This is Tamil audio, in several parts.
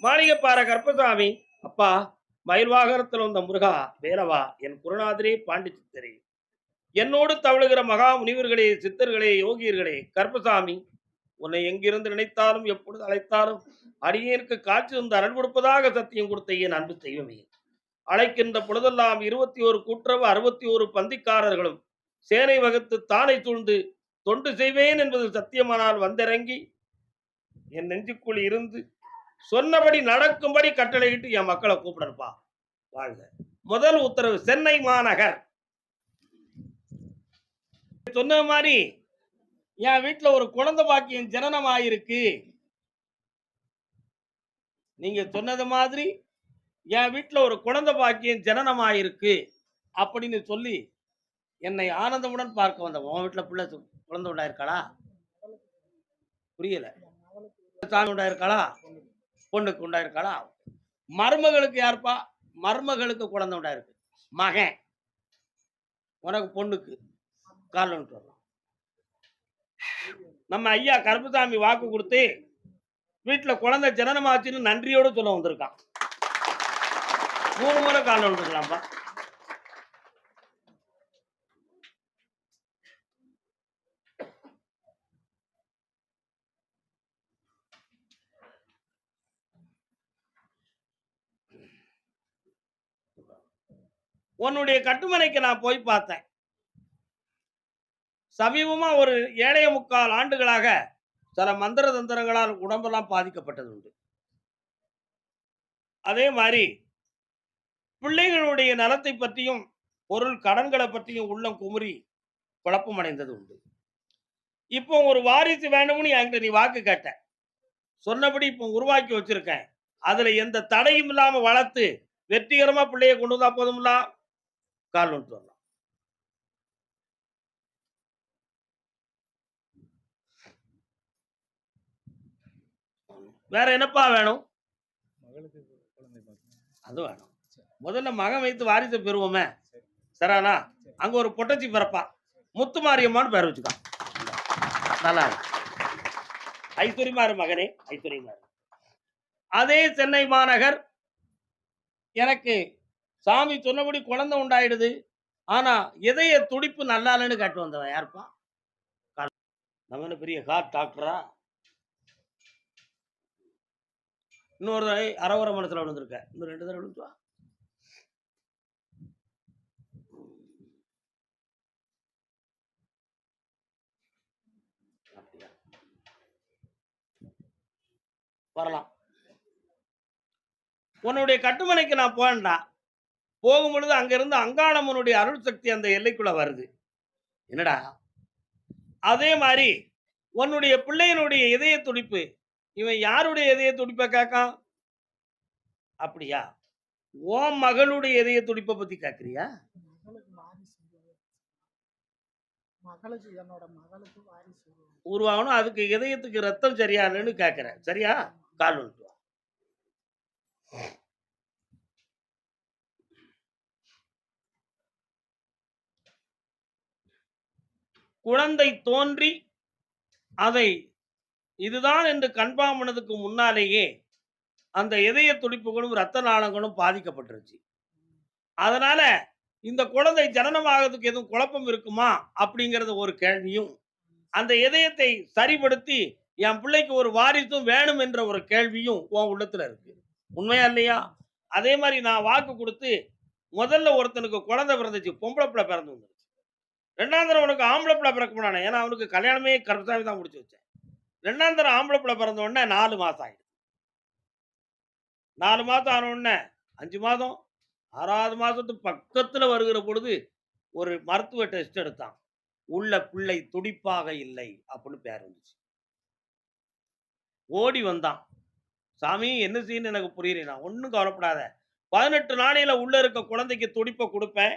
மாளிகைப்பாறை கருப்பசாமி, அப்பா மயில் வாகனத்தில் வந்த முருகா, வேலவா, என் குருநாதரே பாண்டிச்சித்தரே, என்னோடு தவழுகிற மகா முனிவர்களே, சித்தர்களே, யோகியர்களே, கருப்பசாமி, உன்னை எங்கிருந்து நினைத்தாலும் எப்பொழுது அழைத்தாலும் அடியேனுக்கு காட்சி வந்து அருள் கொடுப்பதாக சத்தியம் கொடுத்த என் அன்பு தெய்வமே. அழைக்கின்ற பொழுதெல்லாம் 21 கூட்டுறவு 61 பந்திக்காரர்களும் சேனை வகுத்து தானை சூழ்ந்து தொண்டு செய்வேன் என்பது சத்தியமானால் வந்திறங்கி என் நெஞ்சுக்குள் இருந்து சொன்னபடி நடக்கும்படி கட்டளையிட்டு என் மக்களை கூப்பிடப்பா. வாழ்க. முதல் உத்தரவு சென்னை மாநகர் சொன்ன மாதிரி என் வீட்டுல ஒரு குழந்தை பாக்கியம் ஜனனம் ஆயிருக்கு. நீங்க சொன்னது மாதிரி என் வீட்டுல ஒரு குழந்தை பாக்கியம் ஜனனம் ஆயிருக்கு அப்படின்னு சொல்லி என்னை ஆனந்தமுடன் பார்க்க வந்த உன் வீட்டுல பிள்ளை குழந்தை உண்டாயிருக்காளா? புரியல. சாமி உண்டாயிருக்காளா? பொண்ணுக்கு உண்டாயிருக்காளா? மருமகளுக்கு யாருப்பா? மருமகளுக்கு குழந்தை உண்டாயிருக்கு. மகன் உனக்கு பொண்ணுக்கு காலில் வரலாம். நம்ம ஐயா கருப்பசாமி வாக்கு கொடுத்து வீட்டுல குழந்தை ஜனனமாச்சுன்னு நன்றியோடு சொல்ல வந்திருக்கான். 3 முறை காலில் விழுந்துக்கலாம்ப்பா. உன்னுடைய கட்டுமனைக்கு நான் போய் பார்த்தேன். சமீபமா ஒரு 7.25 ஆண்டுகளாக சில மந்திர தந்திரங்களால் உடம்பெல்லாம் பாதிக்கப்பட்டது உண்டு. அதே மாதிரி பிள்ளைகளுடைய நலத்தை பற்றியும் பொருள் கடன்களை பற்றியும் உள்ளம் குமுறி குழப்பம் அடைந்தது உண்டு. இப்போ ஒரு வாரிசு வேணும்னு என்கிட்ட நீ வாக்கு கேட்ட. சொன்னபடி இப்போ உருவாக்கி வச்சிருக்கேன். அதுல எந்த தடையும் இல்லாம வளர்த்து வெற்றிகரமா பிள்ளைய கொண்டு வந்தா போதும்ல. கால் ஒன்று வரலாம். வேற என்னப்பா வேணும்? அது வேணும். முதல்ல மகன் வைத்து வாரிசை பெறுவோமே. சரானா அங்க ஒரு பொட்டச்சி பிறப்பா, முத்துமாரியம்மான்னு பேர் வச்சுக்கான். நல்லா ஐஸ்வர்யமாரு மகனே, ஐஸ்வர்யமாரு. அதே சென்னை மாநகர் எனக்கு சாமி சொன்னபடி குழந்தை உண்டாயிடுது. ஆனா இதய துடிப்பு நல்லா இல்லைன்னு கேட்டு வந்தவன் யாருப்பா? நம்ம என்ன பெரிய ஹார்ட் டாக்டரா? இன்னொரு அரவர மனசுல விழுந்திருக்க. இன்னும் 2 தடவை விழுந்துவா. வரலாம். உன்னுடைய கட்டுமனைக்கு நான் போனேன்டா. போகும்பொழுது அங்கிருந்து அங்காளம்மனுடைய அருள் சக்தி அந்த எல்லைக்குள்ள வருது. என்னடா? அதே மாதிரி உன்னுடைய பிள்ளையினுடைய இதய துடிப்பு இவன் யாருடைய இதய துடிப்பை கேட்கான்? அப்படியா? உன் மகளுடைய இதய துடிப்பை பத்தி கேட்கிறியா? உருவாகணும். அதுக்கு இதயத்துக்கு ரத்தம் சரியா இல்லைன்னு கேட்கிறேன். சரியா? கால் வந்துட்டு வா. குழந்தை தோன்றி அதை இதுதான் என்று கன்ஃபார்ம் பண்ணதுக்கு முன்னாலேயே அந்த இதய துடிப்புகளும் ரத்த நாளங்களும் பாதிக்கப்பட்டுருச்சு. அதனால இந்த குழந்தை ஜனனம் ஆகிறதுக்கு எதுவும் குழப்பம் இருக்குமா அப்படிங்கிறது ஒரு கேள்வியும், அந்த இதயத்தை சரிப்படுத்தி என் பிள்ளைக்கு ஒரு வாரிசும் வேணும் என்ற ஒரு கேள்வியும் உன் உள்ளத்துல இருக்கு. உண்மையா இல்லையா? அதே மாதிரி நான் வாக்கு கொடுத்து முதல்ல ஒருத்தனுக்கு குழந்தை பிறந்துச்சு, பொம்பளை பிள்ளை பிறந்து வந்துருச்சு. 2ஆம் தடவை உனக்கு ஆம்பளை பிள்ளை பிறக்குமானே, ஏன்னா அவனுக்கு கல்யாணமே கருப்பசாமி தான் முடிச்சு வச்சேன். 2ஆம் தடவை ஆம்பளை பிள்ளை பிறந்த உடனே 4 மாசம் ஆயிடுச்சு. 4 மாதம் ஆன உடனே 5 மாதம் 6வது மாசத்து பக்கத்துல வருகிற பொழுது ஒரு மருத்துவ டெஸ்ட் எடுத்தான். உள்ள பிள்ளை துடிப்பாக இல்லை அப்படின்னு பேர் வந்துச்சு. ஓடி வந்தான். சாமி என்ன செய்யணும் எனக்கு புரியல. நான் ஒன்றும் கவலைப்படாத. 18 நாளையில உள்ள இருக்க குழந்தைக்கு துடிப்பை கொடுப்பேன்.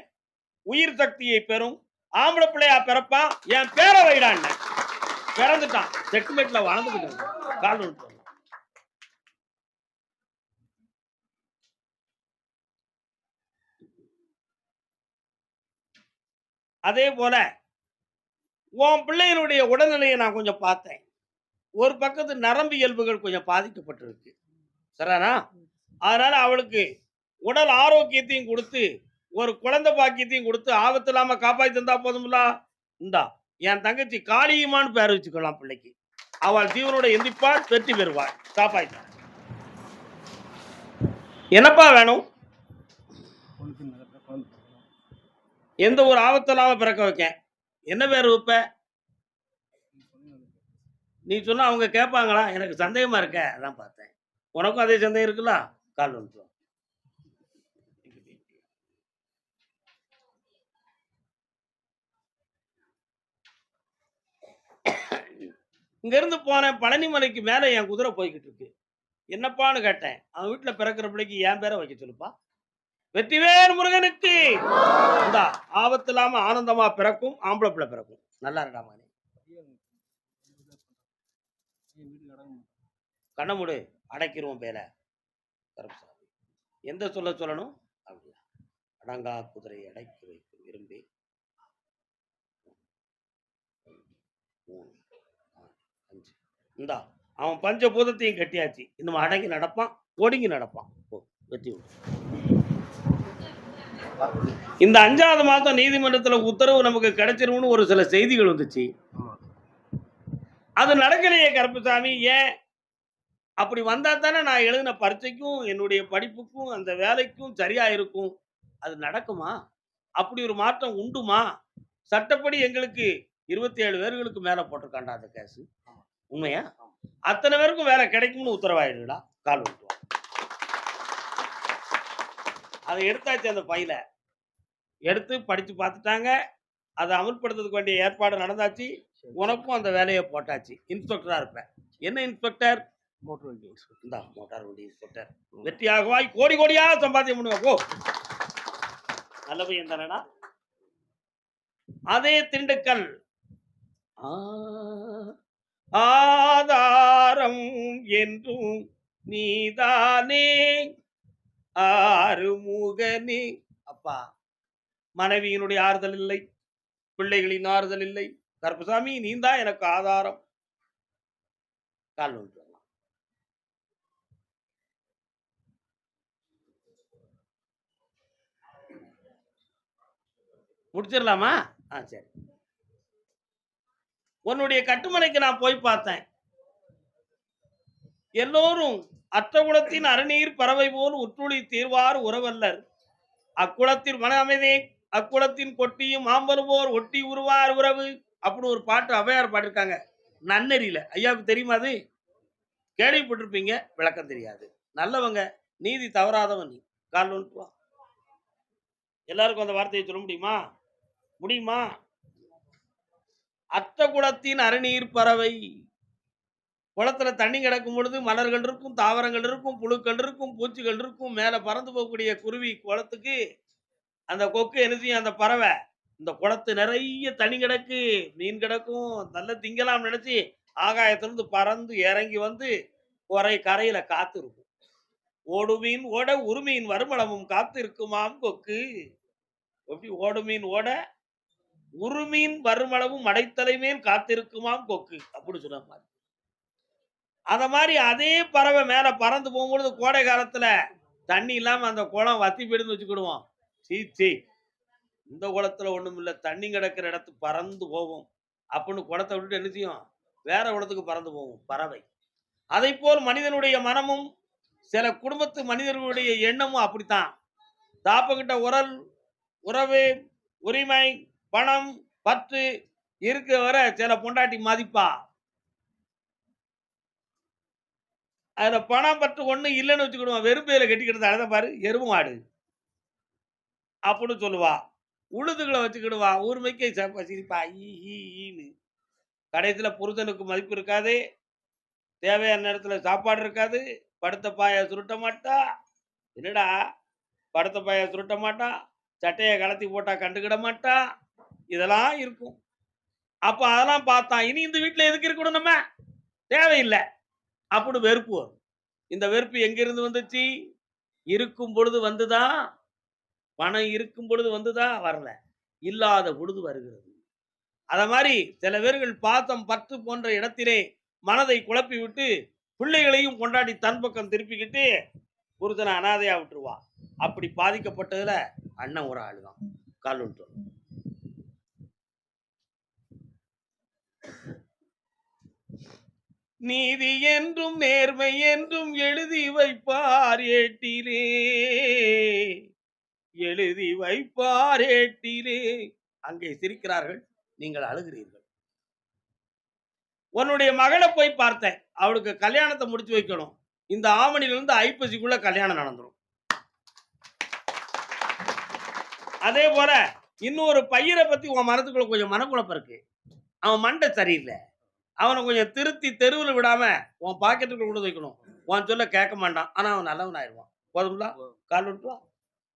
உயிர் சக்தியை பெறும். ஆம்பளை பிள்ளையா பிறப்பான். என் பேரை வைடான். பிறந்துட்டான். செட்டில்மெண்ட்ல வாழ்ந்துக்கிட்டு கால் விட்டு. அதே போல உன் பிள்ளையினுடைய உடல்நிலையை நான் கொஞ்சம் பார்த்தேன். ஒரு பக்கத்து நரம்பு இயல்புகள் கொஞ்சம் பாதிக்கப்பட்டிருக்கு. சரிதானா? அதனால அவளுக்கு உடல் ஆரோக்கியத்தையும் குடுத்து, ஒரு குழந்தை பாக்கியத்தையும் குடுத்து, ஆபத்து இல்லாம காப்பாத்தி தந்தா போதும்ல. இந்தா என் தங்கச்சி காளியம்மான்னு பேர் வச்சுக்கலாம் பிள்ளைக்கு. அவள் ஜீவனோட எந்திப்பாள், வெற்றி பெறுவாள். காப்பாத்தி. என்னப்பா வேணும்? எந்த ஒரு ஆபத்து இல்லாம பிறக்க வைக்க. என்ன பேர் வைப்ப? நீ சொன்னா அவங்க கேட்பாங்களா? எனக்கு சந்தேகமா இருக்க. அதான் பார்த்தேன். உனக்கும் அதே சந்தேகம் இருக்குல்ல? கால் வந்துரும். இங்க இருந்து போனேன் பழனி மலைக்கு மேல என் குதிரை போய்க்கிட்டு இருக்கு. என்னப்பான்னு கேட்டேன். அவன் வீட்ல பிறக்கிற பிள்ளைக்கு என் பேரை வைக்க சொல்லுப்பா. வெற்றிவேல் முருகனுக்கு இந்தா ஆபத்து இல்லாம ஆனந்தமா பிறக்கும். ஆம்பளை பிள்ளை பிறக்கும். நல்லா இருக்கா மகனே? கண்ண மூடு. அடைக்கிருவோம் பேல. கருப்புசாமி. எந்த சொல்ல சொல்லணும்? அப்படியா? அடங்கா குதிரை அடக்கி வைக்கும் விரும்பி 3, 4, 5. இந்தா அவன் பஞ்சபூதத்தையும் கட்டியாச்சு. இன்னும் அடங்கி நடப்பான், ஒடுங்கி நடப்பான். போ வெற்றி உண்டு. இந்த 5வது மாதம் நீதிமன்றத்துல உத்தரவு நமக்கு கிடைச்சிரும்னு ஒரு சில செய்திகள் வந்துச்சு. அது நடக்கலையே கருப்புசாமி. ஏன்? அப்படி வந்தா தானே நான் எழுதின பரீட்சைக்கும், என்னுடைய படிப்புக்கும், அந்த வேலைக்கும் சரியா இருக்கும். அது நடக்குமா? அப்படி ஒரு மாற்றம் உண்டுமா? சட்டப்படி எங்களுக்கு 27 பேர்களுக்கு மேல போட்டிருக்கான்டா அந்த கேஸ். உண்மையா? அத்தனை பேருக்கும் வேலை கிடைக்கும்னு உத்தரவாயிடுடா. கால் விட்டுருவான். அதை எடுத்தாச்சு அந்த ஃபைல. எடுத்து படிச்சு பார்த்துட்டாங்க. அதை அமல்படுத்துறதுக்கு வேண்டிய ஏற்பாடு நடந்தாச்சு. உனக்கும் அந்த வேலையை போட்டாச்சு. இன்ஸ்பெக்டரா இருப்ப. என்ன இன்ஸ்பெக்டர்? மோட்டார் வண்டி இன்ஸ்பெக்டர். இந்தா மோட்டார் வண்டி இன்ஸ்பெக்டர். வெற்றியாகவாய் கோடி கோடியா சம்பாத்தியம் பண்ணுவ. போ. நல்ல பையன் தானடா. அதே திண்டுக்கல் ஆதாரம் என்றும் நீதானே ஆறுமுகனே. அப்பா மனைவியினுடைய ஆறுதல் இல்லை, பிள்ளைகளின் ஆறுதல் இல்லை. கருப்புசாமி நீதான் எனக்கு ஆதாரம். கால் வந்து முடிச்சிடலாமா? சரி. உன்னுடைய கட்டுமனைக்கு நான் போய் பார்த்தேன். எல்லோரும் அற்றகுலத்தின் அரணீர் பறவை போல் உற்றுளி தீர்வார் உறவல்லர். அக்குளத்தின் மன அமைதி அக்குளத்தின் கொட்டியும் மாம்பருவோர் ஒட்டி உருவார் உறவு. அப்படி ஒரு பாட்டு அவையார் பாடிருக்காங்க. நன்னெறியில. ஐயாவுக்கு தெரியுமா அது? கேள்விப்பட்டிருப்பீங்க, விளக்கம் தெரியாது. நல்லவங்க, நீதி தவறாதவன் நீ. கால் வந்துட்டு வா. எல்லாருக்கும் அந்த வார்த்தையை சொல்ல முடியுமா? முடியுமா? அற்ற குளத்தின் அரணீர் பறவை. குளத்துல தண்ணி கிடக்கும் பொழுது மலர்கள் இருக்கும், தாவரங்கள் இருக்கும், புழுக்கள் இருக்கும், பூச்சிகள் இருக்கும். மேல பறந்து போகக்கூடிய குருவி குளத்துக்கு அந்த கொக்கு என்ன செய்யும்? அந்த பறவை இந்த குளத்து நிறைய தண்ணி கிடக்கு, மீன் கிடக்கும், நல்ல திங்கலாம் நினைச்சு ஆகாயத்திலிருந்து பறந்து இறங்கி வந்து கரையில காத்து இருக்கும். ஓடுமீன் ஓட உருமீன் வருமளமும் காத்து இருக்குமாம் கொக்கு. எப்படி ஓடுமீன் ஓட உருமீன் வருமளவும் மடைத்தலைமேல் காத்திருக்குமாம் கொக்கு. அப்படி சொன்ன மாதிரி அத மாதிரி அதே பறவை மேல பறந்து போகும்பொழுது கோடை காலத்துல தண்ணி இல்லாம அந்த குளம் வத்தி போயிடுன்னு வச்சுக்கிடுவோம். சீ இந்த குளத்துல ஒண்ணும் இல்ல, தண்ணி கிடக்கிற இடத்துக்கு பறந்து போகும் அப்படின்னு குளத்தை விட்டுட்டு என்ன செய்யும்? வேற குளத்துக்கு பறந்து போகும் பறவை. அதை போல் மனிதனுடைய மனமும் சில குடும்பத்து மனிதர்களுடைய எண்ணமும் அப்படித்தான். தாப்பகிட்ட உறவு, உரிமை, பணம், பற்று இருக்க வர சில பொண்டாட்டி மதிப்பா. அதுல பணம் பற்று ஒண்ணு இல்லைன்னு வச்சுக்கிடுவான். வெறுப்பையில கட்டிக்கிட்டு அழத பாரு எருவு மாடு அப்படின்னு சொல்லுவா. உழுதுகளை வச்சுக்கிடுவா. ஊர்மைக்கே சிரிப்பா ஈன்னு. கடைசியில புருஷனுக்கு மதிப்பு இருக்காது, தேவையான நேரத்துல சாப்பாடு இருக்காது, படுத்த பாய சுருட்ட மாட்டா. என்னடா படுத்த பாய சுருட்ட மாட்டா, சட்டையை கலத்தி போட்டா கண்டுக்கிட மாட்டா. இதெல்லாம் இருக்கும். அப்ப அதெல்லாம் பார்த்தான். இனி இந்த வீட்டுல எதுக்கு இருக்கணும்? நம்ம தேவையில்லை அப்படி வெறுப்பு வரும். இந்த வெறுப்பு எங்கிருந்து வந்துச்சு? இருக்கும் பொழுது வந்துதான். பணம் இருக்கும் பொழுது வந்துதான், வரல. இல்லாத பொழுது வருகிறது. அத மாதிரி சில பேர்கள் பாசம் பற்று போன்ற இடத்திலே மனதை குழப்பி விட்டு பிள்ளைகளையும் கொண்டாடி தன் பக்கம் திருப்பிக்கிட்டு புருஷனை அனாதையா விட்டுருவா. அப்படி பாதிக்கப்பட்டதுல அண்ணன் ஒரு ஆளு தான். கால் விட்டு நீதி என்றும் நேர்மை என்றும் எழுதி வைப்பார் ஏட்டிலே, எழுதி வைப்பார் ஏட்டிலே. அங்கே சிரிக்கிறார்கள், நீங்கள் அழுகிறீர்கள். உன்னுடைய மகளை போய் பார்த்தேன், அவளுக்கு கல்யாணத்தை முடிச்சு வைக்கணும். இந்த ஆவணியிலிருந்து ஐப்பசிக்குள்ள கல்யாணம் நடந்துரும். அதே போல இன்னொரு பையனை பத்தி உன் மனத்துக்குள்ள கொஞ்சம் மனக்குழப்பம் இருக்கு. அவன் மண்டை சரியில்லை. அவனை கொஞ்சம் திருத்தி தெருவில் விடாம உன் பாக்கெட்டுக்குள்ள கொண்டு வைக்கணும். உன் சொல்ல கேட்க மாட்டான். ஆனா அவன் நல்லவன் ஆயிடுவான். போதுங்களா? கால் விட்டுவா.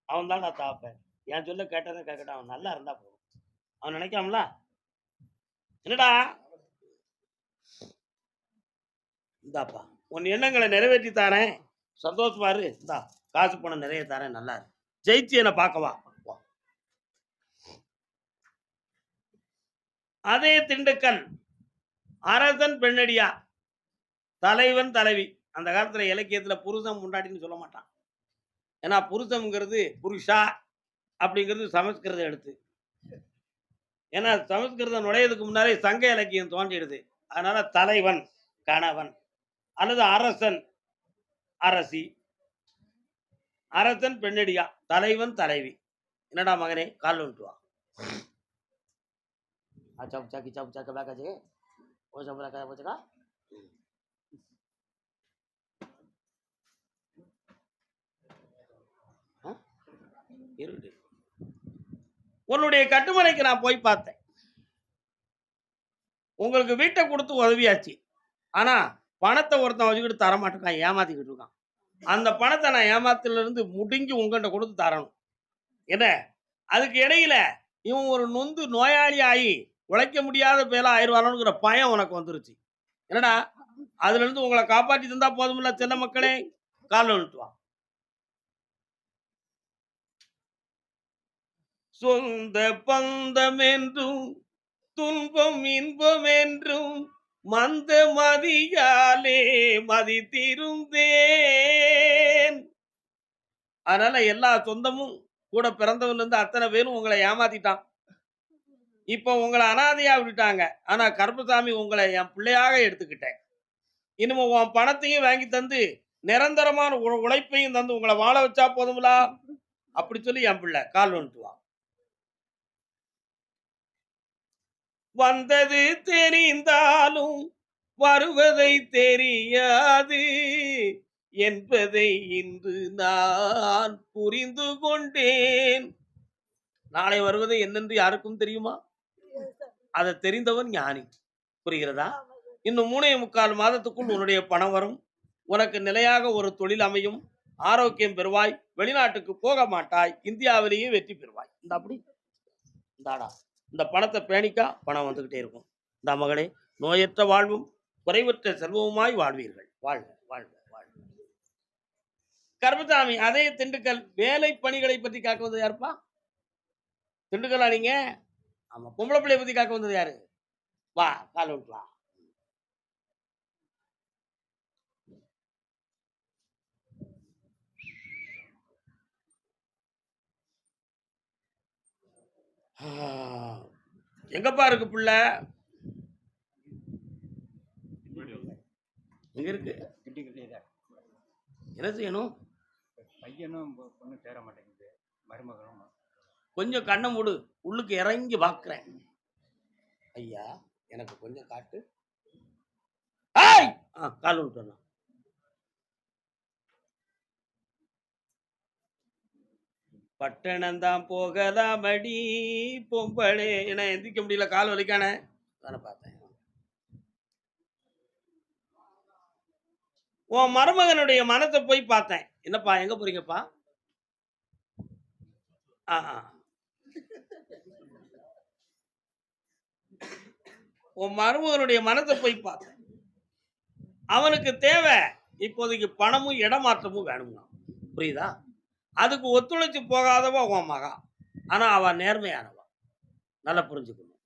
அவன் தான் நான் தாப்பேன். என் சொல்ல கேட்டதான் கேட்கட்டும். அவன் நல்லா இருந்தா போதும். அவன் நினைக்காமல என்னடா இந்தாப்பா உன் எண்ணங்களை நிறைவேற்றி தாரேன், சந்தோஷமா இரு. இந்தா காசு பணம் நிறைய தாரேன், நல்லா இரு. ஜெயிச்சு என்னை பார்க்கவா. அதே திண்டுக்கல் அரசன் பெண்ணடியா, தலைவன் தலைவி. அந்த காலத்துல இலக்கியத்துல புருஷன் முண்டாட்டின்னு சொல்ல மாட்டான். ஏன்னா புருஷம்ங்கிறது புருஷா அப்படிங்கிறது சமஸ்கிருத எழுத்து. ஏன்னா சமஸ்கிருதம் நுழையதுக்கு முன்னாலே சங்க இலக்கியம் தோன்றிடுது. அதனால தலைவன் கணவன் அல்லது அரசன் அரசி, அரசன் பெண்ணடியா, தலைவன் தலைவி. என்னடா மகனே கால் விட்டு வா. உன்னுடைய கட்டுமனைக்கு நான் போய் பார்த்தேன். உங்களுக்கு வீட்டை கொடுத்து உதவியாச்சு. ஆனா பணத்தை ஒருத்தன் வச்சுக்கிட்டு தர மாட்டேங்கான், ஏமாத்திக்கிட்டு இருக்கான். அந்த பணத்தை நான் ஏமாத்துல இருந்து முடுங்கி உங்கள்கிட்ட கொடுத்து தரணும். என்ன அதுக்கு இடையில இவன் ஒரு நொந்து நோயாளி ஆகி உழைக்க முடியாத பேலா ஆயிடுவானோங்கிற பயம் உனக்கு வந்துருச்சு. என்னடா அதுல இருந்து உங்களை காப்பாற்றி தந்தா போதுமில்ல சின்ன மக்களே. கால் விட்டுவா. சொந்த பந்தம் என்றும் துன்பம் இன்பம் என்றும் மந்த மதியாலே மதித்திருந்தேன். அதனால எல்லா சொந்தமும் கூட பிறந்தவன்ல இருந்து அத்தனை பேரும் உங்களை ஏமாத்திட்டான். இப்ப உங்களை அனாதையா விட்டுட்டாங்க. ஆனா கருப்பசாமி உங்களை என் பிள்ளையாக எடுத்துக்கிட்டேன். இனிமே உன் பணத்தையும் வாங்கி தந்து நிரந்தரமான உழைப்பையும் தந்து உங்களை வாழ வச்சா போதுங்களா அப்படி சொல்லி என் பிள்ளை கால் வந்துட்டுவான். வந்தது தெரிந்தாலும் வருவதை தெரியாது என்பதை இன்று நான் புரிந்து கொண்டேன். நாளை வருவது என்னென்று யாருக்கும் தெரியுமா? அதை தெரிந்தவன் ஞானி. புரிகிறதா? இன்னும் 3.25 மாதத்துக்குள் உன்னுடைய பணம் வரும். உனக்கு நிலையாக ஒரு தொழில் அமையும். ஆரோக்கியம் பெறுவாய். வெளிநாட்டுக்கு போக மாட்டாய். இந்தியாவிலேயே வெற்றி பெறுவாய். இந்த அப்படி இந்தாடா இந்த பணத்தை பேணிக்கா பணம் வந்துகிட்டே இருக்கும். இந்த மகளே நோயற்ற வாழ்வும் குறைவற்ற செல்வமுமாய் வாழ்வீர்கள். வாழ்க வாழ்க வாழ்க. கருப்பசாமி அதே திண்டுக்கல் வேலை பணிகளை பற்றி காக்க வந்தது யாருப்பா? திண்டுக்கல்லா நீங்க? ஆமா. பொம்பளை பிள்ளைய பத்தி காக்க வந்தது யாரு? வா கால் விட்டு வா. எங்கப்பா இருக்கு புள்ள? எங்க இருக்கு? என்ன செய்யணும்? பையனும் பொண்ணு சேர மாட்டேங்குது, மருமகனும். கொஞ்சம் கண்ணை மூடு, உள்ளுக்கு இறங்கி பார்க்கிறேன். ஐயா எனக்கு கொஞ்சம் காட்டு. கால் விட்டு பட்டணம் தான் போகலாம் அடி பொம்பளே. என்ன எந்திரிக்க முடியல, கால் வலிக்கான தானே பார்த்தேன். உன் மருமகனுடைய மனத்தை போய் பார்த்தேன். என்னப்பா எங்க போறீங்கப்பா? உன் மருமகனுடைய மனத்தை போய் பார்த்தேன். அவனுக்கு தேவை இப்போதைக்கு பணமும் இடமாற்றமும் வேணும்னா. புரியுதா? அதுக்கு ஒத்துழைச்சு போகாதவா உன் மகா. ஆனா அவன் நேர்மையானவா, நல்லா புரிஞ்சுக்கணும்.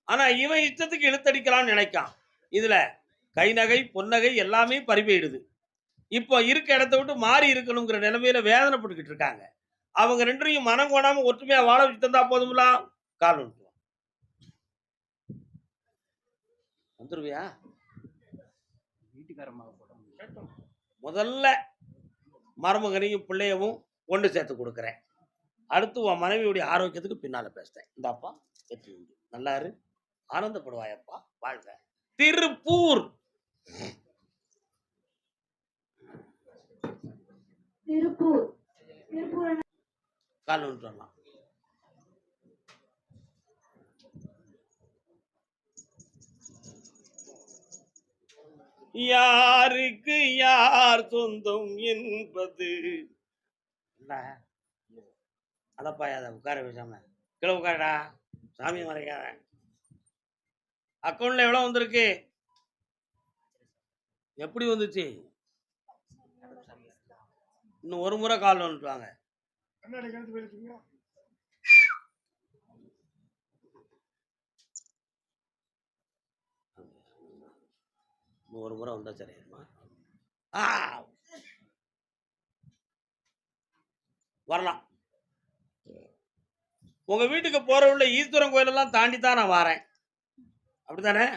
ஆனா இவன் இஷ்டத்துக்கு இழுத்தடிக்கலாம்னு நினைக்கான். இதுல கை நகை பொன்னகை எல்லாமே பறிபோயிடுது. இப்போ இருக்க இடத்த விட்டு மாறி இருக்கணுங்கிற நிலைமையில வேதனைப்பட்டுக்கிட்டு இருக்காங்க. அவங்க 2ரையும் மனம் கோணாம ஒற்றுமையா வாழ வச்சு தந்தா போதும்ல. கால் வந்துருவான். வந்துருவியா? முதல்ல மருமகனையும் பிள்ளையவும் ஒன்று சேர்த்து கொடுக்குறேன். அடுத்து உன் மனைவியுடைய ஆரோக்கியத்துக்கு பின்னால பேசுறேன். இந்தாப்பா வெற்றி உண்டு. நல்லா இரு, ஆனந்தப்படுவாயப்பா, வாழ்க. திருப்பூர் திருப்பூர் கால் வந்துட்டு வரலாம். யாருக்கு யார் சொந்தம் என்பது அடப்பாயாத உட்கார பேசாம கீழே உட்காரடா. சாமி மறைக்காத. அக்கௌண்ட்ல எவ்வளவு வந்திருக்கு? எப்படி வந்துச்சு? இன்னும் ஒரு முறை கால் வந்துட்டு வாங்க. இன்னும் ஒரு முறை வந்தா சரியாயிருமா? வரலாம். உங்க வீட்டுக்கு போற உள்ள ஈஸ்வரன் கோயிலெல்லாம் தாண்டி தான் நான் வரேன். அப்படித்தானே?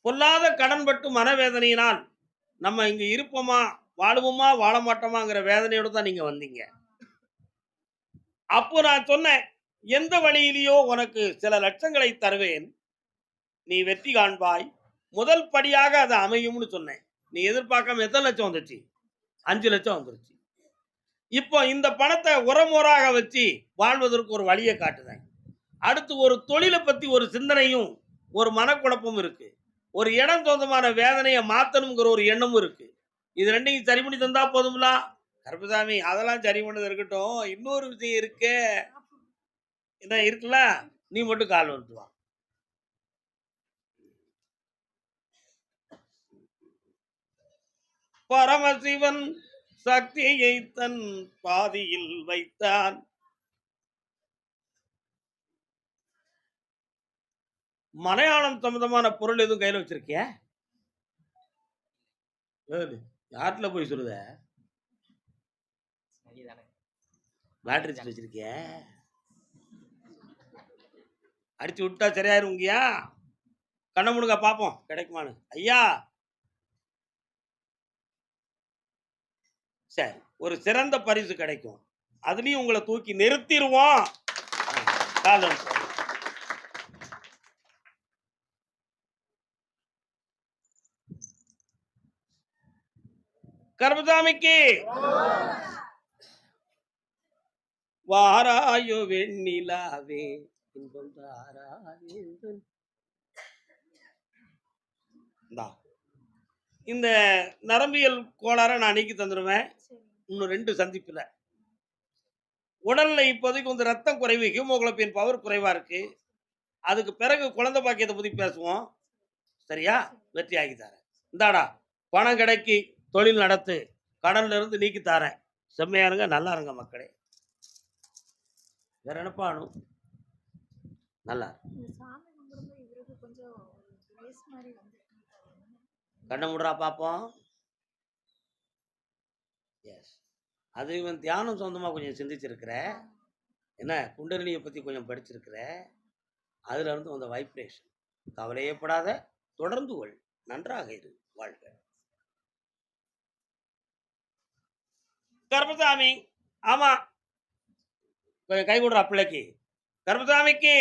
பொல்லாத கடன்பட்டு மனவேதனையினால் நம்ம இங்க இருப்போமா வாழுவோமா வாழ மாட்டோமாங்கிற வேதனையோட தான் நீங்க வந்தீங்க. அப்போ நான் சொன்னேன், எந்த வழியிலேயோ உனக்கு சில லட்சங்களை தருவேன், நீ வெற்றி காண்பாய், முதல் படியாக அது அமையும்னு சொன்னேன். நீ எதிர்பார்க்காம எத்தனை லட்சம் வந்துச்சு? 5 லட்சம் வந்துருச்சு. இப்போ இந்த பணத்தை உரமுறாக வச்சு வாழ்வதற்கு ஒரு வழியை காட்டுதேன். அடுத்து ஒரு தொழிலை பத்தி ஒரு சிந்தனையும் ஒரு மனக்குழப்பமும் இருக்கு. ஒரு இடம் சொந்தமான வேதனையை மாத்தணுங்கிற ஒரு எண்ணமும் இருக்கு. இது ரெண்டையும் சரி பண்ணி தந்தா போதும்ல. கருப்பசாமி அதெல்லாம் சரி பண்ணது இருக்கட்டும், இன்னொரு விஷயம் இருக்கு. என்ன இருக்குல்ல? நீ மட்டும் கால் வந்துட்டு வா. பரமசிவன் சக்தியை தன் பாதியில் வைத்தான். மலையாளம் சம்பந்தமான பொருள் எதுவும் கையில வச்சிருக்கிய? யார்ல போய் சொல்லுத? பேட்டரி வச்சிருக்கிய? அடிச்சு விட்டா சரியாயிருங்கயா. கண்ண முடுங்க பாப்போம் கிடைக்குமான்னு. ஐயா சரி, ஒரு சிறந்த பரிசு கிடைக்கும். அதுலயும் உங்களை தூக்கி நிறுத்திடுவோம். கருப்பசாமிக்கு வாராயோ வெண்ணிலாவே இன்பம் தாராயே. இந்த நரம்பியல் கோளாறை நான் நீக்கி தந்துடுவேன். இன்னும் 2 சந்திப்புல. உடல்ல இப்போதைக்கு வந்து ரத்தம் குறைவு, ஹீமோகுளோபின் பவர் குறைவா இருக்கு. அதுக்கு பிறகு குழந்தை பாக்கியத்தை பத்தி பேசுவோம். சரியா? வெற்றி ஆகி தரேன். இந்தாடா பணம் கிடைக்கி தொழில் நடத்து, கடன்ல இருந்து நீக்கி தரேன். செம்மையா இருங்க, நல்லா இருங்க மக்களே. வேற என்னப்பானும் நல்லா கண்ண முடுறா பாப்போம். அது இவன் தியானம் சொந்தமா கொஞ்சம் சிந்திச்சிருக்கிற, என்ன குண்டலினியை பத்தி கொஞ்சம் படிச்சிருக்கிற, அதுல இருந்து வந்த வைப்ரேஷன். கவலையப்படாத, தொடர்ந்து கொள், நன்றாக இரு, வாழ்க. கருப்பசாமி ஆமா கொஞ்சம் கை கொடுறா பிள்ளைக்கு. கருப்பசாமிக்கு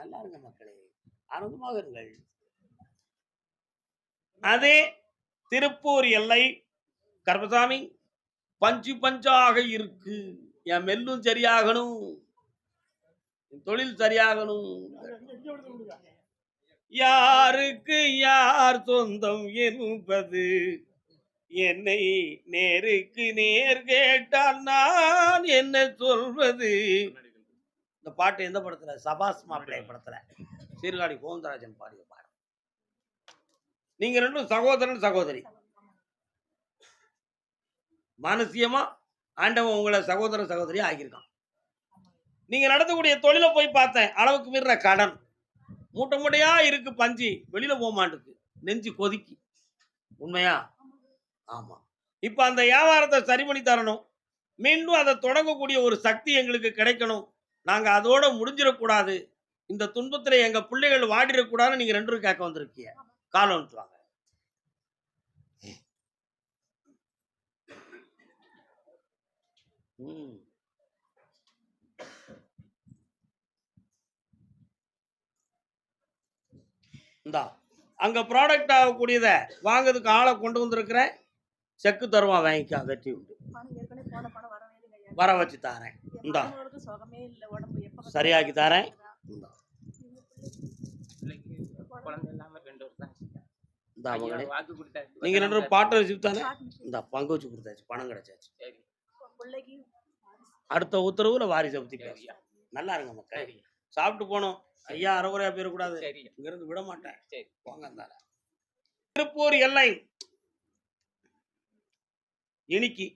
நல்லா இருங்க மக்களே, ஆனந்தமாக இருங்கள். அதே திருப்பூர் எல்லை கருப்பசாமி பஞ்சு பஞ்சாக இருக்கு. என் மெல்லும் சரியாகணும், தொழில் சரியாகணும். யாருக்கு யார் சொந்தம் என்பது என்னை நேருக்கு நேர் கேட்டால் நான் என்ன சொல்வது. இந்த பாட்டு எந்த படத்துல? சபாஸ் மாப்பிள்ளை படத்துல சீர்காழி கோவிந்தராஜன் பாடிய பாடம். நீங்க 2 சகோதரன் சகோதரி. மானசியமா ஆண்டவன் உங்களை சகோதர சகோதரியா ஆகியிருக்கான். நீங்க நடத்தக்கூடிய தொழிலை போய் பார்த்தேன், அளவுக்கு மீற கடன். மூட்டை மூட்டையா இருக்கு பஞ்சு, வெளியில போக மாட்டுக்கு, நெஞ்சு கொதிக்கி. உண்மையா? ஆமா. இப்ப அந்த வியாபாரத்தை சரி பண்ணி தரணும். மீண்டும் அதை தொடங்கக்கூடிய ஒரு சக்தி எங்களுக்கு கிடைக்கணும். நாங்க அதோட முடிஞ்சிடக்கூடாது. இந்த துன்பத்துல எங்க பிள்ளைகள் வாடிடக்கூடாதுன்னு நீங்க 2 கேட்க வந்திருக்கீங்க. கால் வந்துட்டு வாங்க. இந்தா அங்க ப்ராடக்ட் ஆகக்கூடியத வாங்குறதுக்கு ஆளை கொண்டு வந்திருக்கிறேன். செக்கு தருவான், வாங்கிக்க, வெற்றி உண்டு. வர வச்சு தாரேன். இந்தா சரியாக்கி தாரேன். நீங்க 2 பேரும் பார்ட்னர்ஷிப் தானே? இந்த பங்கு வச்சு கொடுத்தாச்சு, பணம் கிடைச்சாச்சு. அடுத்த உத்தரவுல வாரிசை பத்தி பேசலாம். நல்லா இருங்க மக்கள். சாப்பிட்டு போனோம். ஐயா அரைகுறையா போயிடக்கூடாது. இங்க இருந்து விட மாட்டேன். போங்க. திருப்பூர் எல்லை இனிக்கி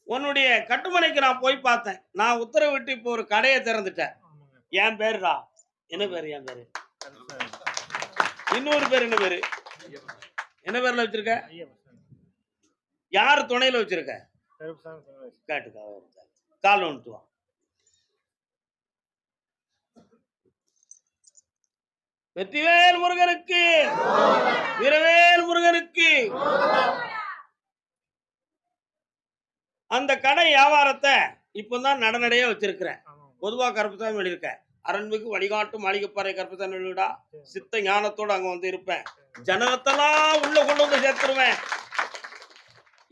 உன்னுடைய கட்டுமனைக்கு நான் போய் பார்த்தேன். நான் உத்தரவிட்டு இப்போ ஒரு கடையை திறந்துட்டேன். என் பேருடா. என்ன பேரு? என் பேரு. இன்னொரு பேர் என்ன பேரு? என்ன பேர்ல வச்சிருக்க? யாரு துணையில வச்சிருக்க? கேட்டுக்கா. கால் வந்துட்டு வா. வெற்றிவேல் முருகனுக்கு, வீரவேல் முருகனுக்கு. அந்த கடை வியாபாரத்தை இப்பதான் நடநடையா வச்சிருக்கிறேன். பொதுவா கருப்புசாமி வெளியிருக்கேன். அரண்மிகு வழிகாட்டு மாளிகைப்பாறை கருப்புசாமி வெளியிடா. சித்த ஞானத்தோட அங்க வந்து இருப்பேன். ஜனத்தெல்லாம் உள்ள கொண்டு வந்து சேர்த்துருவேன்.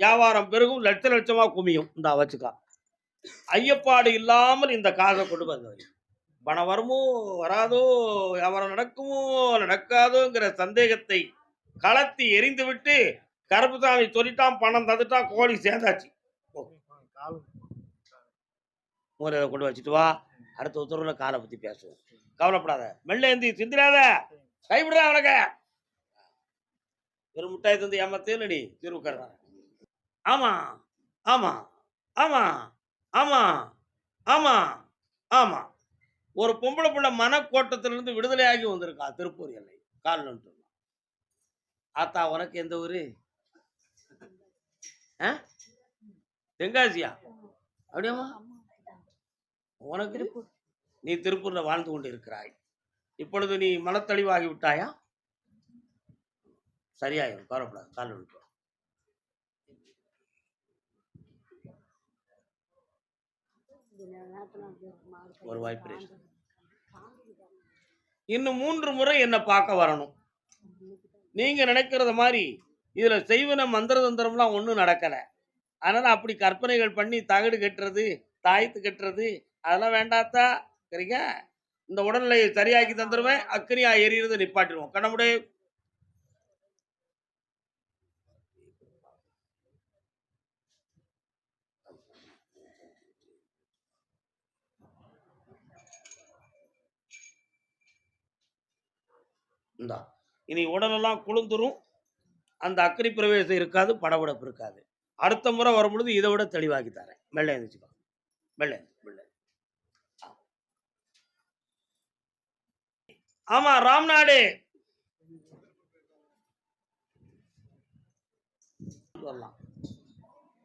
வியாபாரம் பெருகும், லட்ச லட்சமா குமியும். இந்த வச்சுக்கா. ஐயப்பாடு இல்லாமல் இந்த காசை கொண்டு வந்து பணம் வருமோ வராதோ, வியாபாரம் நடக்குமோ நடக்காதோங்கிற சந்தேகத்தை களத்தி எரிந்து விட்டு கருப்புசாமி சொல்லிட்டான், பணம் தந்துட்டான், கோழி சேர்ந்தாச்சு. கொண்டு வச்சுட்டு வா. அடுத்த உத்தரவுல காலை பத்தி பேசுவோம். கவலைப்படாத. மெல்ல ஏந்தி சிந்திராத. கைவிடுற அவனுக்கு. வெறும் முட்டாய் தந்து ஏமாத்தேன்னு நீ திருவுக்கற. ஆமா ஆமா ஆமா ஆமா ஆமா ஆமா. ஒரு பொம்பளை பிள்ளை மனக்கோட்டத்திலிருந்து விடுதலையாகி வந்திருக்கா திருப்பூர் எல்லை. கால் நட்டு. ஆத்தா உனக்கு எந்த ஊரு? தென்காசியா? அப்படியாமா? உனக்கு நீ திருப்பூர்ல வாழ்ந்து கொண்டு இருக்கிறாய். இப்பொழுது நீ மனத்தெளிவாகி விட்டாயா? சரியாயிரும், கவலைப்படாது. கால் நட்டு. ஒரு வாய்ப்பு. இன்னும் 3 முறை என்ன பார்க்க வரணும். நீங்க நினைக்கிறத மாதிரி இதுல செய்வன மந்திர தந்திரம்லாம் ஒண்ணும் நடக்கல. அதனால அப்படி கற்பனைகள் பண்ணி தகடு கட்டுறது, தாயத்து கட்டுறது அதெல்லாம் வேண்டாத்தா. சரிங்க. இந்த உடல்நிலையை சரியாக்கி தந்துருவேன். அக்கனியா எரியறதை நிப்பாட்டிடுவோம். கண்ணமுடே. இந்தா இனி உடலெல்லாம் குளிந்துரும். அந்த அக்கனி பிரவேசம் இருக்காது, படபடப்பு இருக்காது. அடுத்த முறை வரும்பொழுது இதை விட தெளிவாக்கி தரேன். மெல்ல எழுந்துச்சுக்கோ. மெல்ல. ஆமா ராம்நாடு வரலாம்.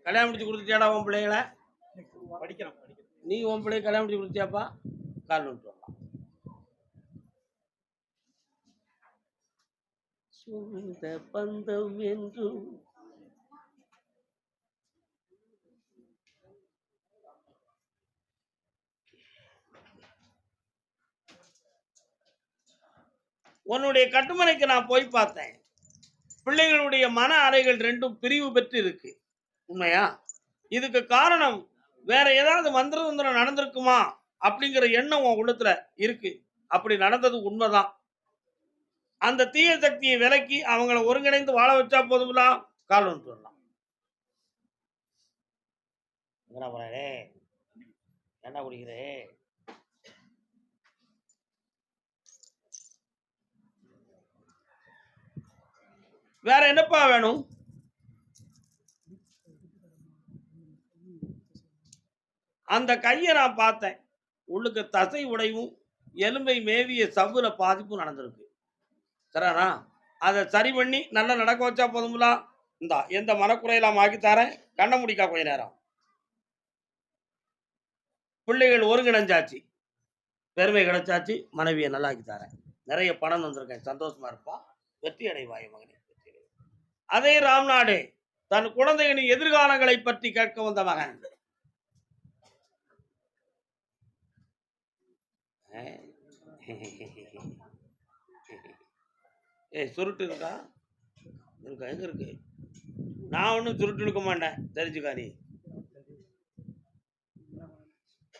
கல்யாணம் முடிச்சு கொடுத்துட்டியாடா உன் பிள்ளைகளை? நீ உன் பிள்ளைய கல்யாணம் முடிச்சு கொடுத்தியாப்பா? கால் விட்டு வரலாம். சொந்த பந்தம் என்றும் உன்னுடைய கட்டுமனைக்கு நான் போய் பார்த்தேன். பிள்ளைகளுடைய மன அலைகள் 2ம் பிரிவு பெற்று இருக்கு. உண்மையா? இதுக்கு காரணம் வேற ஏதாவது மந்திர தந்திரம் நடந்திருக்குமா அப்படிங்கிற எண்ணம் உன் உள்ளத்துல இருக்கு. அப்படி நடந்தது உண்மைதான். அந்த தீய சக்தியை விலக்கி அவங்களை ஒருங்கிணைந்து வாழ வச்சா போதும்ல. கால் வந்துட்டு வரலாம். என்ன குடிக்கிறே? வேற என்னப்பா வேணும்? அந்த கையை நான் பார்த்தேன். உள்ளுக்கு தசை உடைவும், எலும்பை மேவிய சவ்வுல பாதிப்பும் நடந்திருக்கு. சரியாண்ணா? அத சரி பண்ணி நல்லா நடக்க வச்சா போதுங்களா? இந்தா எந்த மனக்குறையெல்லாம் ஆக்கி தரேன். கண்ண மூடிக்கா கொஞ்ச நேரம். பிள்ளைகள் ஒருங்கிணைஞ்சாச்சு. பெருமை கிடைச்சாச்சு. மனைவிய நல்லாக்கி தரேன். நிறைய பணம் தந்திருக்கேன். சந்தோஷமா இருப்பா. வெற்றி அடைவாய் மகனே. வெற்றி அடைவாய். அதே ராம்நாடு தன் குழந்தைகளின் எதிர்காலங்களை பற்றி கேட்க வந்த மகன். ஏய் சுருட்டு இருக்கா? இருக்கா? எங்க இருக்கு? நான் ஒன்றும் சுருட்டு எடுக்க மாட்டேன். தெரிஞ்சுக்கா நீ.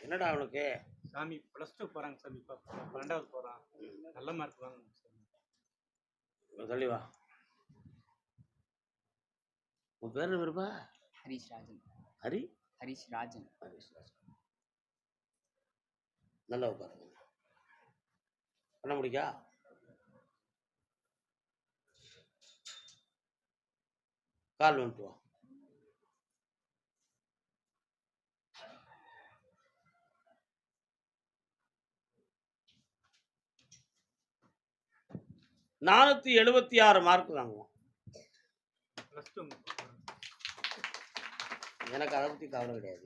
என்னடா அவனுக்கு? சாமி +2 போறாங்க சாமி. இப்போ 12வது போறான். நல்ல மார்க் வாங்கணும் சாமி. சொல்லி வா. உன் பேர் என்ன பேருப்பா? ஹரிஷ் ராஜன். ஹரிஷ் ராஜன். நல்லா உட்காருங்க. பண்ண முடியா? கால் வந்துட்டு வா. (476) மார்க் வாங்குவான். எனக்கு அதை பத்தி கவலை கிடையாது.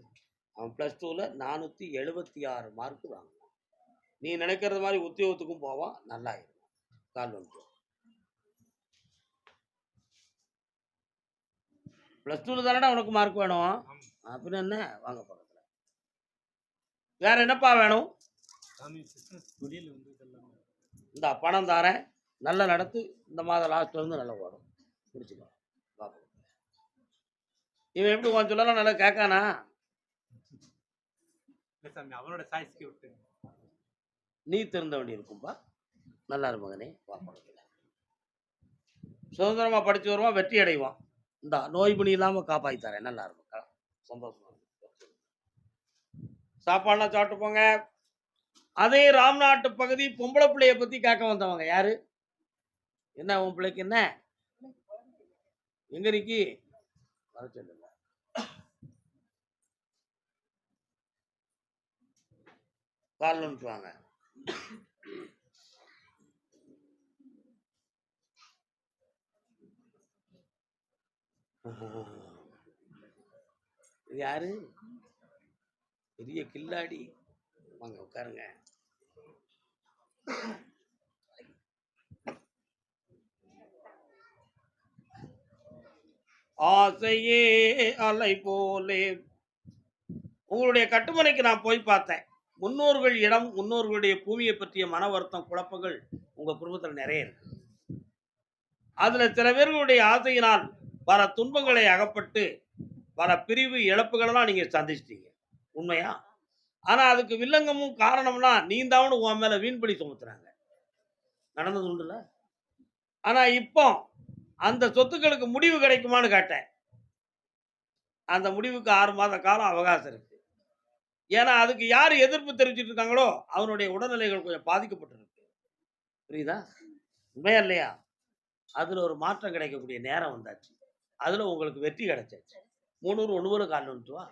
அவன் +2ல 476 மார்க் வாங்குவான். நீ நினைக்கிறது மாதிரி உத்தியோகத்துக்கும் போவான். நல்லா இருக்கும். கால் வந்துட்டு +2ல தானடா உனக்கு மார்க் வேணும். அப்படின்னு என்ன வாங்க பக்கத்துல. வேற என்னப்பா வேணும்? இந்த பணம் தாரேன். நல்லா நடத்து. இந்த மாதம் லாஸ்ட்ல இருந்து நல்லா ஓடும். பிடிச்சிக்கோ. இவன் எப்படி உன் சொல்லலாம் நல்லா கேட்கானா? அவனோட சாய்ஸ்க்கு விட்டு நீ திருந்த வேண்டி இருக்கும்பா. நல்லா இரு மகனே. சுதந்திரமா படிச்சு வருவான். வெற்றி அடைவான். இந்த நோய் பணி இல்லாம காப்பாத்தி தரேன். நல்லா இருக்கும். சந்தோஷமா. சாப்பாடுலாம் சாப்பிட்டு போங்க. அதே ராம்நாட்டு பகுதி பொம்பளை பிள்ளைய பத்தி கேட்க வந்தவங்க யாரு? என்ன உன் பிள்ளைக்கு என்ன? எங்க நிக்கி? வர சொல்லுங்க. கால் வந்துட்டு வாங்க. இது யாரு? பெரிய கில்லாடி. வாங்க உட்காருங்க. ஆசையே அலை போலே. உங்களுடைய கட்டுமனைக்கு நான் போய் பார்த்தேன். முன்னோர்கள் இடம், முன்னோர்களுடைய பூமியை பற்றிய மன வருத்தம், குழப்பங்கள் உங்க குடும்பத்தில் நிறைய இருக்கு. அதுல சில பேர்களுடைய ஆசையினால் பல துன்பங்களை அகப்பட்டு பல பிரிவு இழப்புகளெல்லாம் நீங்க சந்திச்சிட்டீங்க. உண்மையா? ஆனா அதுக்கு வில்லங்கமும் காரணம்னா நீந்தாவனு உன் மேல வீண்படி சுமத்துறாங்க. நடந்தது உண்டுல. ஆனா இப்போ அந்த சொத்துக்களுக்கு முடிவு கிடைக்குமான்னு கேட்டேன். அந்த முடிவுக்கு 6 மாத காலம் அவகாசம் இருக்கு. ஏன்னா அதுக்கு யார் எதிர்ப்பு தெரிவிச்சிட்டு இருக்காங்களோ அவனுடைய உடல்நிலைகள் கொஞ்சம் பாதிக்கப்பட்டிருக்கு. புரியுதா? உண்மையா இல்லையா? அதுல ஒரு மாற்றம் கிடைக்கக்கூடிய நேரம் வந்தாச்சு. அதுல உங்களுக்கு வெற்றி கிடைச்சாச்சு. 300 1 கால் வந்துட்டு வா.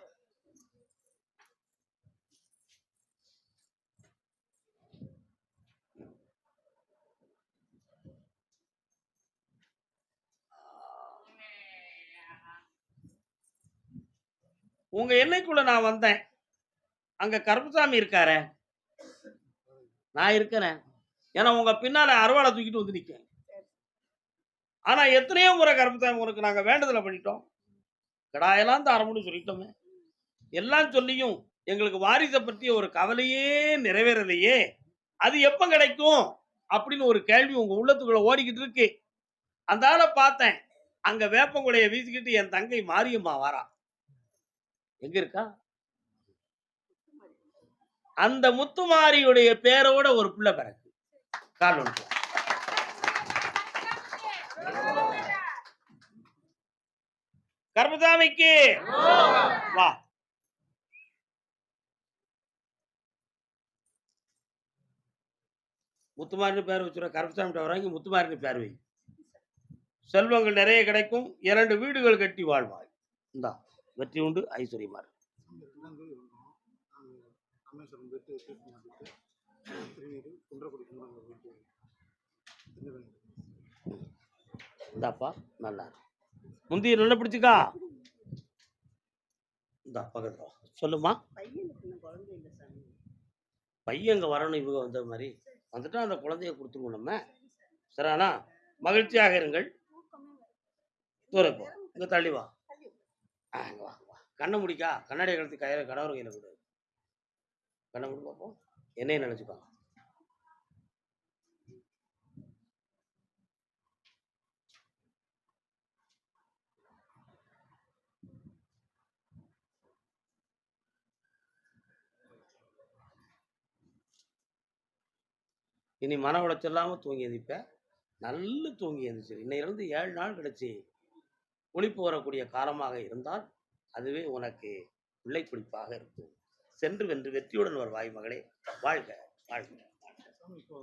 உங்க எல்லைக்குள்ள நான் வந்தேன். அங்க கருப்புசாமி இருக்காரே. நான் இருக்கிறேன். ஏன்னா உங்க பின்னால அருவாளை தூக்கிட்டு வந்து நிக்கேன். ஆனா எத்தனையோ முறை கருப்புசாமி உனக்கு நாங்க வேண்டுதலை பண்ணிட்டோம். கடாயெல்லாம் தாரமுன்னு சொல்லிட்டோமே. எல்லாம் சொல்லியும் எங்களுக்கு வாரிசை பற்றி ஒரு கவலையே நிறைவேறலையே. அது எப்ப கிடைக்கும் அப்படின்னு ஒரு கேள்வி உங்க உள்ளத்துக்குள்ள ஓடிக்கிட்டு இருக்கு. அந்த ஆளை பார்த்தேன். அங்க வேப்பங்குலைய வீசிக்கிட்டு என் தங்கை மாரியம்மா வாரா. எங்க இருக்கா? அந்த முத்துமாரியுடைய பேரோட ஒரு பிள்ளை பிறகு. கால் ஒன்று. கருப்பசாமிக்கு வா. முத்துமாரின்னு பேர் வச்சுருவ. கருப்பசாமி வாங்கி முத்துமாரின்னு பேர் வை. செல்வங்கள் நிறைய கிடைக்கும். 2 வீடுகள் கட்டி வாழ்வாய். இந்தா வெற்றி உண்டு, ஐஸ்வர்யமா இருக்கு. ராமேஸ்வரம் போயிட்டு தீர்த்து மாட்டிட்டு திருநீர் குன்றக்குடி குமரன் போயிட்டு இந்தாப்பா நல்லா இருக்கு. முந்திய நல்லா பிடிச்சிக்கா. இந்தா பக்கத்துல வா. சொல்லுமா. பையன் இங்க வரணும், இவங்க வந்த மாதிரி வந்துட்டா அந்த குழந்தைய கொடுத்துருவோம் நம்ம. சரிண்ணா, மகிழ்ச்சியாக இருங்கள். தூரம் போ, இங்க தள்ளி வா. இங்க வா வா. கண்ணை முடிக்கா, கண்ணாடியை கழுத்து கையில கடவுள் கையில கொடு. கண்ணை முடி பார்ப்போம். என்னைய நினைச்சுக்கோ. இனி மன உளைச்சல் இல்லாம தூங்கி எந்திப்ப. நல்ல தூங்கி எந்திரிச்சு இன்னையிலிருந்து 7 நாள் கழிச்சு ஒளிப்பு வரக்கூடிய காலமாக இருந்தால் அதுவே உனக்கு பிள்ளை பிடிப்பாக இருக்கும். சென்று வென்று வெற்றியுடன் வருவாய் மகளே. வாழ்க வாழ்க. இப்போ